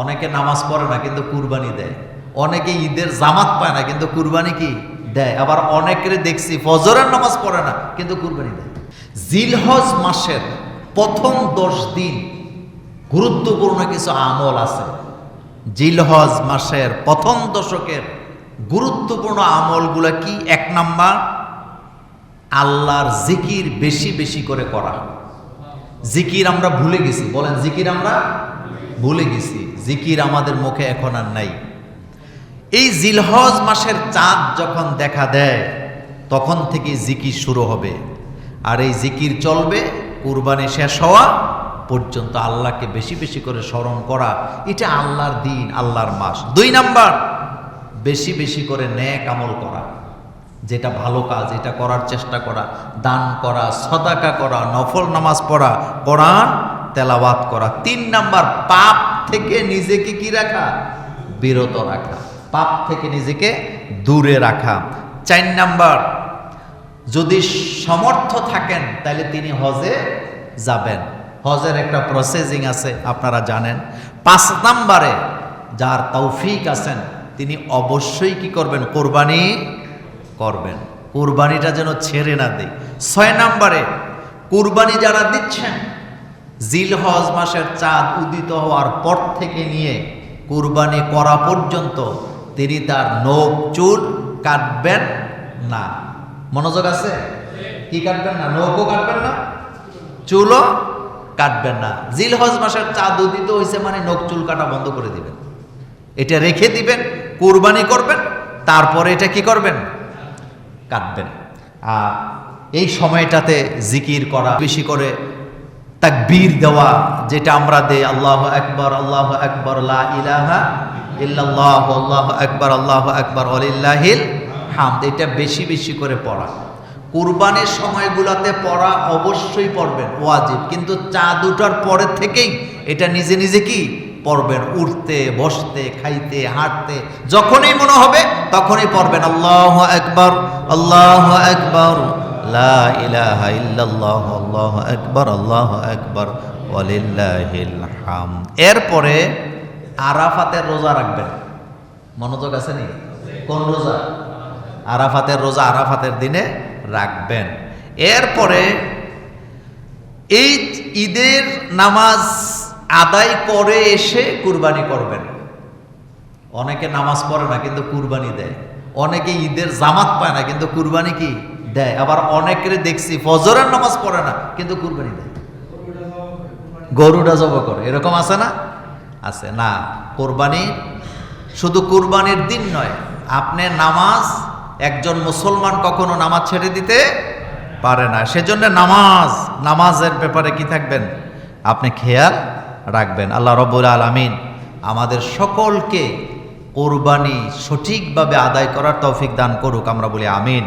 অনেকে নামাজ পড়ে না কিন্তু কুরবানি দেয়, অনেকে ঈদের জামাত পায় না কিন্তু কুরবানি কি দেয়, আবার অনেকের দেখছি ফজরের নামাজ পড়ে না কিন্তু কুরবানি দেয়। জিলহজ মাসের প্রথম 10 দিন গুরুত্বপূর্ণ কিছু আমল আছে। জিলহজ মাসের প্রথম দশকের গুরুত্বপূর্ণ আমলগুলো কি? 1 নাম্বার, আল্লাহর জিকির বেশি বেশি করে করা। জিকির আমরা ভুলে গেছি, বলেন জিকির আমরা ভুলে গেছি, জিকির আমাদের মুখে এখন আর নাই। এই জিলহজ মাসের চাঁদ যখন দেখা দেয় তখন থেকে জিকির শুরু হবে, আর এই জিকির চলবে কুরবানি শেষ হওয়া পর্যন্ত। আল্লাহকে বেশি বেশি করে স্মরণ করা, এটা আল্লাহর দিন, আল্লাহর মাস। 2 নাম্বার, বেশি বেশি করে নেক আমল করা, যেটা ভালো কাজ এটা করার চেষ্টা করা, দান করা, সদাকা করা, নফল নামাজ পড়া, কোরআন তেলাওয়াত করা। 3 নাম্বার, পাপ থেকে নিজেকে কি রাখা? বিরত রাখা, পাপ থেকে নিজেকে দূরে রাখা। 4 নাম্বার, যদি সমর্থ থাকেন তাহলে তিনি হজে যাবেন। হজের একটা প্রসেসিং আছে, আপনারা জানেন। 5 নাম্বারে, যার তৌফিক আছেন তিনি অবশ্যই কি করবেন? কোরবানি করবেন, কোরবানিটা যেন ছেড়ে না দেয়। 6 নাম্বারে, কোরবানি যারা দিচ্ছেন জিলহজ মাসের চাঁদ উদিত হওয়ার পর থেকে নিয়ে কোরবানি করা পর্যন্ত তিনি তার নখ চুল কাটবেন না। মনোযোগ আছে? কি কাটবেন না? নখও কাটবেন না, চুলও কাটবেন না। জিলহজ মাসের চাঁদ উদিত হয়েছে মানে নখ চুল কাটা বন্ধ করে দিবেন, এটা রেখে দিবেন, কোরবানি করবেন, তারপরে এটা কি করবেন? কাটবেন। আর এই সময়টাতে জিকির করা, বেশি করে তাকবীর দেওয়া, যেটা আমরা দেই আল্লাহু আকবার, আল্লাহু আকবার, লা ইলাহা ইল্লাল্লাহ, আল্লাহু আকবার, আল্লাহু আকবার, ওয়ালিল্লাহিল হামদ, এটা বেশি বেশি করে পড়া। কুরবানির সময়গুলোতে পড়া অবশ্যই পড়বেন, ওয়াজিব, কিন্তু চাঁদ ওঠার পরে থেকেই এটা নিজে নিজে কি পড়বেন, উঠতে বসতে খাইতে হাঁটতে যখনই মনে হবে তখনই পড়বেন আল্লাহু আকবার, আল্লাহু আকবার, লা ইলাহা ইল্লাল্লাহ, আল্লাহু আকবার, আল্লাহু আকবার, ওয়ালিল্লাহিল হামদ। এরপরে আরাফাতের রোজা রাখবেন। মনোযোগ আছে নি? কোন রোজা? আরাফাতের রোজা আরাফাতের দিনে রাখবেন। এরপরে এই ঈদের নামাজ আদায় করে এসে কুরবানি করবেন। অনেকে নামাজ পড়ে না কিন্তু কুরবানি দেয়, অনেকে ঈদের জামাত পায় না কিন্তু কুরবানি কি দেয়, আবার অনেকের দেখছি ফজরের নামাজ পড়ে না কিন্তু কুরবানি দেয়, গরুটা জবাই করে। এরকম আছে না? আছে না। কোরবানি শুধু কুরবানির দিন নয়, আপনি নামাজ, একজন মুসলমান কখনো নামাজ ছেড়ে দিতে পারে না। সেজন্য নামাজের ব্যাপারে কি থাকবেন? আপনি খেয়াল রাখবেন। আল্লাহ রাব্বুল আলামিন আমাদের সকলকে কোরবানি সঠিকভাবে আদায় করার তৌফিক দান করুক, আমরা বলি আমিন।